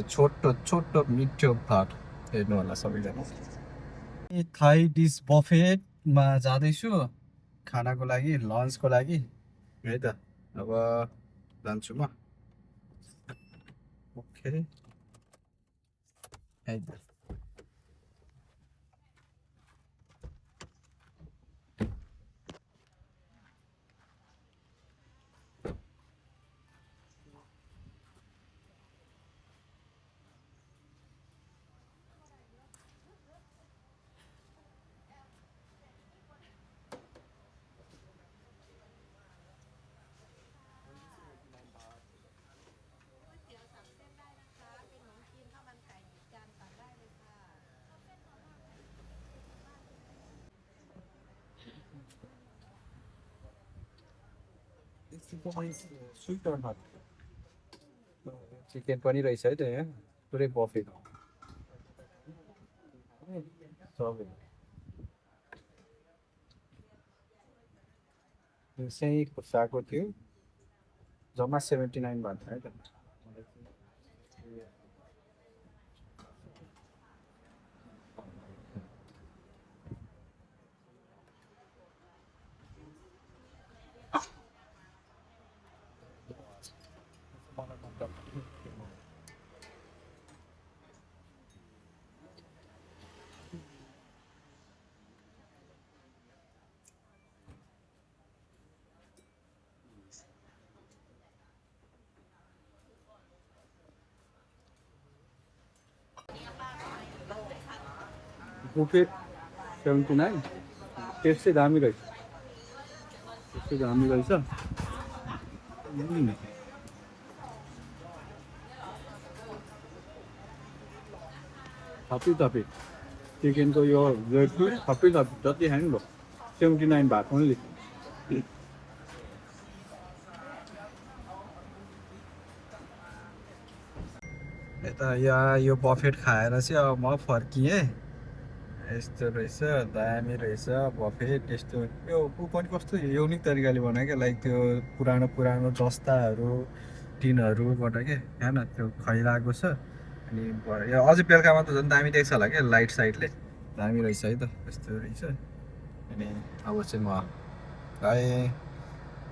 छोटो छोटो मिठो भात हेर्नु होला सबैजना। थाई डिस बफेटमा जाँदैछु खानाको लागि, लन्चको लागि है त अब जान्छु म। ओके है त। स्विट अर नट चिकन पनि रहेछ है त यहाँ पुरै बफेट सबै यो चाहिँ खुर्साको थियो जम्मा 79 बात है त। बुफेट 79 त्यसै दामी रहेछ, त्यसै दामी रहेछ। थपी थपी चिकनको यो रेड फ्रुट थपी थपी जति खायो नि भयो 79 बात ओन्ली। यता यहाँ यो बफेट खाएर चाहिँ अब म फर्किएँ। यस्तो रहेछ, दामी रहेछ बफेट। यस्तो यो पनि कस्तो युनिक तरिकाले बनायो क्या, लाइक त्यो पुरानो पुरानो दस्ताहरू टिनहरूबाट के हेर्न त्यो खैलाएको छ। अनि यो अझै बेलुकामा त झन् दामी देख्छ होला क्या, लाइट साइडले दामी रहेछ है त। यस्तो रहेछ। अनि अब चाहिँ म आएँ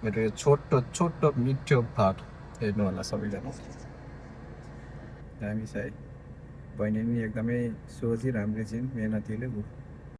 मेरो यो छोटो छोटो मिठो भात हेर्नु होला सबैजना। दामी छ है, बहिनी पनि एकदमै सोझी राम्रै छिन्, मेहनतीले।